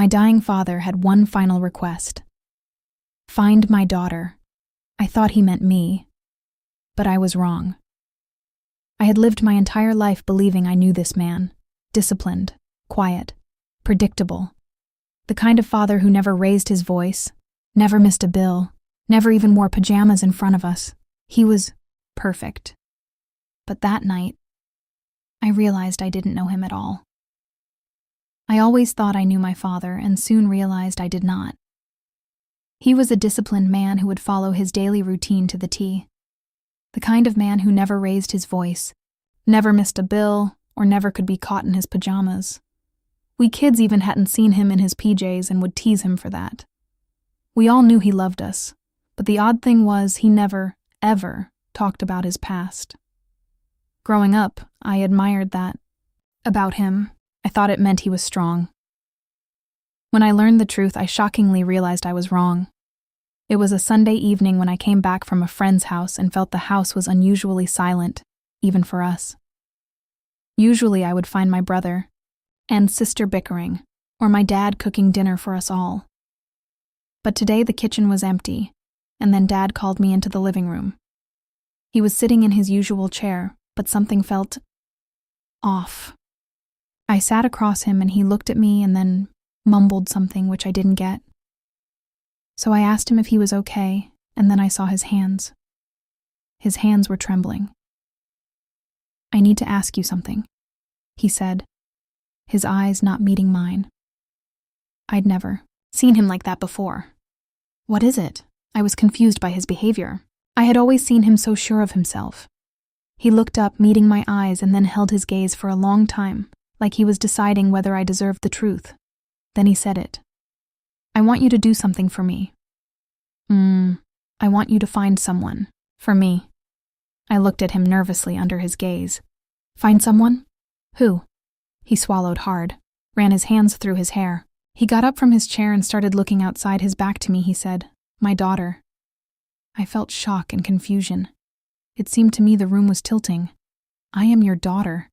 My dying father had one final request. Find my daughter. I thought he meant me, but I was wrong. I had lived my entire life believing I knew this man, disciplined, quiet, predictable, the kind of father who never raised his voice, never missed a bill, never even wore pajamas in front of us. He was perfect. But that night, I realized I didn't know him at all. I always thought I knew my father and soon realized I did not. He was a disciplined man who would follow his daily routine to the T. The kind of man who never raised his voice, never missed a bill, or never could be caught in his pajamas. We kids even hadn't seen him in his PJs and would tease him for that. We all knew he loved us, but the odd thing was he never, ever talked about his past. Growing up, I admired that. About him, I thought it meant he was strong. When I learned the truth, I shockingly realized I was wrong. It was a Sunday evening when I came back from a friend's house and felt the house was unusually silent, even for us. Usually I would find my brother and sister bickering, or my dad cooking dinner for us all. But today the kitchen was empty, and then Dad called me into the living room. He was sitting in his usual chair, but something felt off. I sat across him and he looked at me and then mumbled something which I didn't get. So I asked him if he was okay, and then I saw his hands. His hands were trembling. I need to ask you something, he said, his eyes not meeting mine. I'd never seen him like that before. What is it? I was confused by his behavior. I had always seen him so sure of himself. He looked up, meeting my eyes, and then held his gaze for a long time, like he was deciding whether I deserved the truth. Then he said it. I want you to do something for me. I want you to find someone. For me. I looked at him nervously under his gaze. Find someone? Who? He swallowed hard, ran his hands through his hair. He got up from his chair and started looking outside. His back to me, he said, My daughter. I felt shock and confusion. It seemed to me the room was tilting. I am your daughter,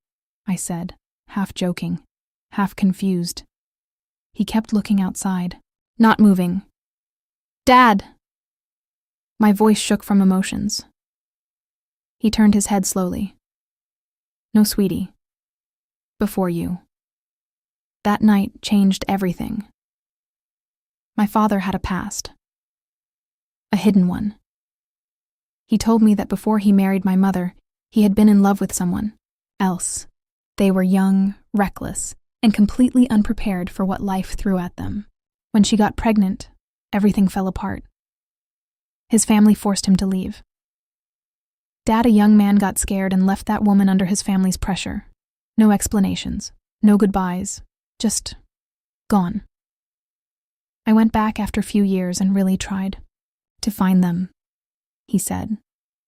I said, half joking, half confused. He kept looking outside, not moving. Dad! My voice shook from emotions. He turned his head slowly. No, sweetie. Before you. That night changed everything. My father had a past. A hidden one. He told me that before he married my mother, he had been in love with someone else. They were young, reckless, and completely unprepared for what life threw at them. When she got pregnant, everything fell apart. His family forced him to leave. Dad, a young man, got scared and left that woman under his family's pressure. No explanations, no goodbyes, just gone. I went back after a few years and really tried to find them, he said,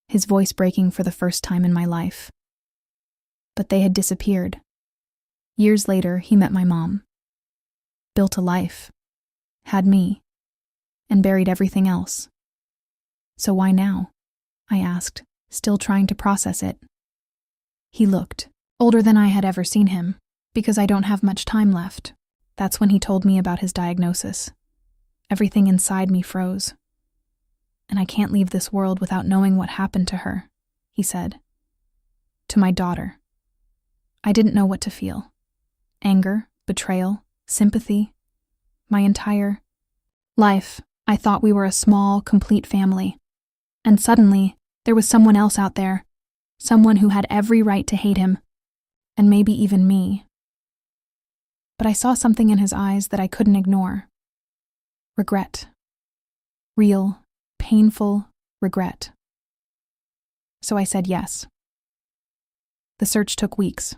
his voice breaking for the first time in my life. But they had disappeared. Years later, he met my mom, built a life, had me, and buried everything else. So why now? I asked, still trying to process it. He looked older than I had ever seen him, because I don't have much time left. That's when he told me about his diagnosis. Everything inside me froze. And I can't leave this world without knowing what happened to her, he said. To my daughter. I didn't know what to feel. Anger, betrayal, sympathy. My entire life, I thought we were a small, complete family. And suddenly, there was someone else out there, someone who had every right to hate him, and maybe even me. But I saw something in his eyes that I couldn't ignore. Regret. Real, painful regret. So I said yes. The search took weeks.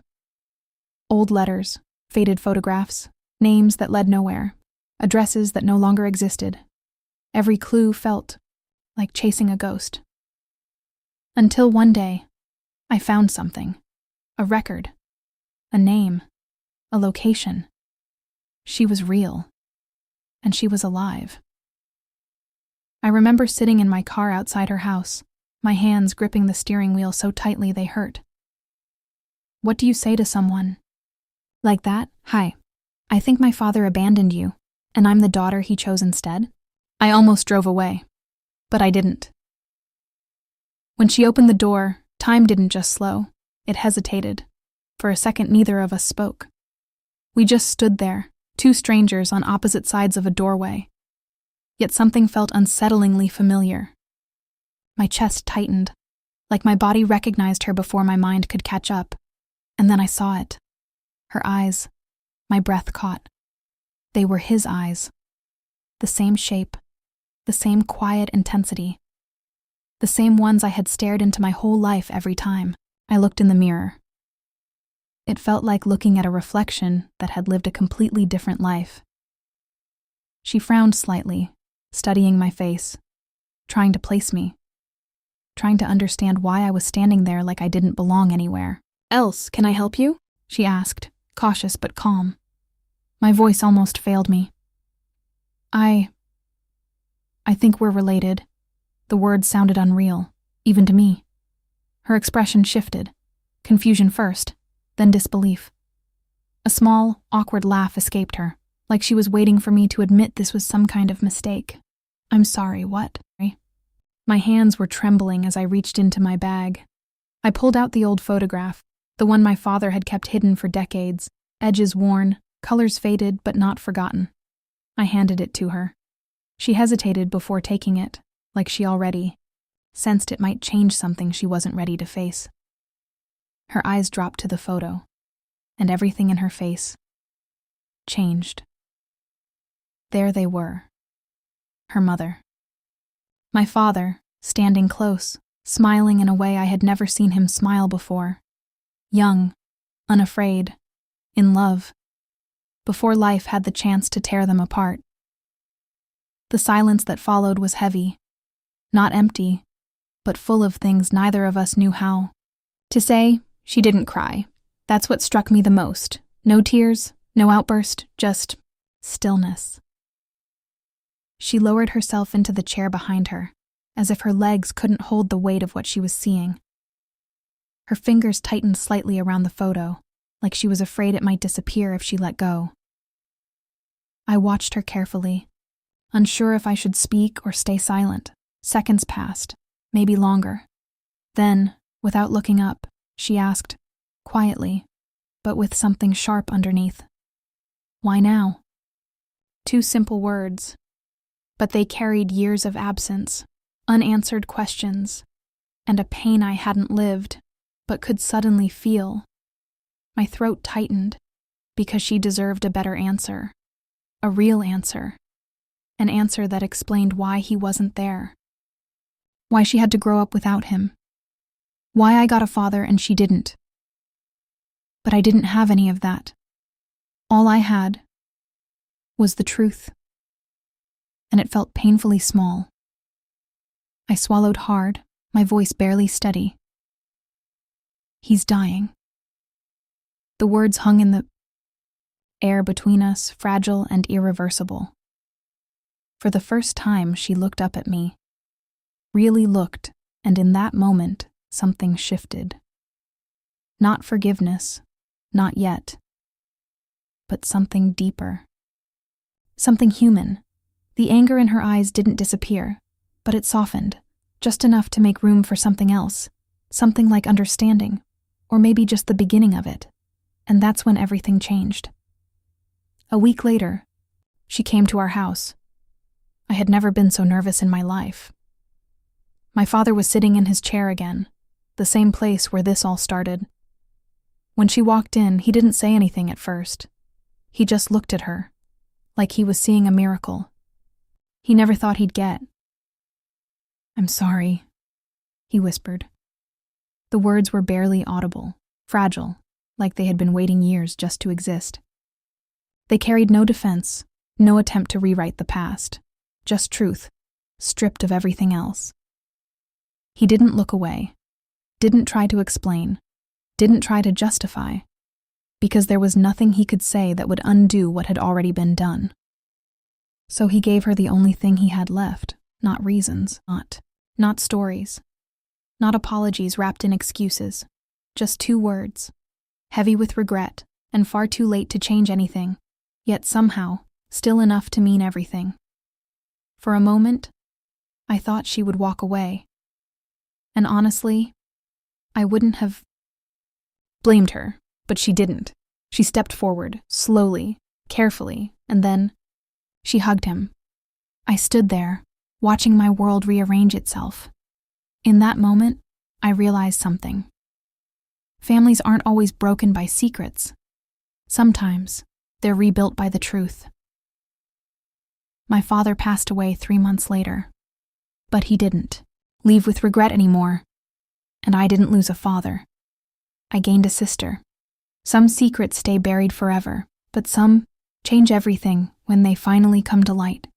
Old letters, faded photographs, names that led nowhere, addresses that no longer existed. Every clue felt like chasing a ghost. Until one day, I found something. A record. A name. A location. She was real. And she was alive. I remember sitting in my car outside her house, my hands gripping the steering wheel so tightly they hurt. What do you say to someone like that? Hi, I think my father abandoned you. And I'm the daughter he chose instead? I almost drove away, but I didn't. When she opened the door, time didn't just slow, it hesitated. For a second, neither of us spoke. We just stood there, two strangers on opposite sides of a doorway. Yet something felt unsettlingly familiar. My chest tightened, like my body recognized her before my mind could catch up. And then I saw it. Her eyes. My breath caught. They were his eyes. The same shape, the same quiet intensity. The same ones I had stared into my whole life every time I looked in the mirror. It felt like looking at a reflection that had lived a completely different life. She frowned slightly, studying my face, trying to place me, trying to understand why I was standing there like I didn't belong anywhere. "Else, can I help you?" she asked, cautious but calm. My voice almost failed me. I think we're related." The words sounded unreal, even to me. Her expression shifted, confusion first, then disbelief. A small, awkward laugh escaped her, like she was waiting for me to admit this was some kind of mistake. "I'm sorry, what?" My hands were trembling as I reached into my bag. I pulled out the old photograph, the one my father had kept hidden for decades, edges worn, colors faded but not forgotten. I handed it to her. She hesitated before taking it, like she already sensed it might change something she wasn't ready to face. Her eyes dropped to the photo, and everything in her face changed. There they were. Her mother. My father, standing close, smiling in a way I had never seen him smile before. Young, unafraid, in love, before life had the chance to tear them apart. The silence that followed was heavy, not empty, but full of things neither of us knew how to say. She didn't cry. That's what struck me the most. No tears, no outburst, just stillness. She lowered herself into the chair behind her, as if her legs couldn't hold the weight of what she was seeing. Her fingers tightened slightly around the photo, like she was afraid it might disappear if she let go. I watched her carefully, unsure if I should speak or stay silent. Seconds passed, maybe longer. Then, without looking up, she asked, quietly, but with something sharp underneath, "Why now?" Two simple words, but they carried years of absence, unanswered questions, and a pain I hadn't lived, but could suddenly feel. My throat tightened, because she deserved a better answer, a real answer, an answer that explained why he wasn't there. Why she had to grow up without him. Why I got a father and she didn't. But I didn't have any of that. All I had was the truth. And it felt painfully small. I swallowed hard, my voice barely steady. "He's dying." The words hung in the air between us, fragile and irreversible. For the first time, she looked up at me. Really looked, and in that moment, something shifted. Not forgiveness, not yet, but something deeper. Something human. The anger in her eyes didn't disappear, but it softened, just enough to make room for something else, something like understanding, or maybe just the beginning of it. And that's when everything changed. A week later, she came to our house. I had never been so nervous in my life. My father was sitting in his chair again, the same place where this all started. When she walked in, he didn't say anything at first. He just looked at her, like he was seeing a miracle he never thought he'd get. "I'm sorry," he whispered. The words were barely audible, fragile, like they had been waiting years just to exist. They carried no defense, no attempt to rewrite the past, just truth, stripped of everything else. He didn't look away, didn't try to explain, didn't try to justify, because there was nothing he could say that would undo what had already been done. So he gave her the only thing he had left, not reasons, not stories, not apologies wrapped in excuses, just two words, heavy with regret and far too late to change anything, yet somehow still enough to mean everything. For a moment, I thought she would walk away. And honestly, I wouldn't have blamed her, but she didn't. She stepped forward, slowly, carefully, and then she hugged him. I stood there, watching my world rearrange itself. In that moment, I realized something. Families aren't always broken by secrets. Sometimes, they're rebuilt by the truth. My father passed away 3 months later, but he didn't leave with regret anymore. And I didn't lose a father. I gained a sister. Some secrets stay buried forever, but some change everything when they finally come to light.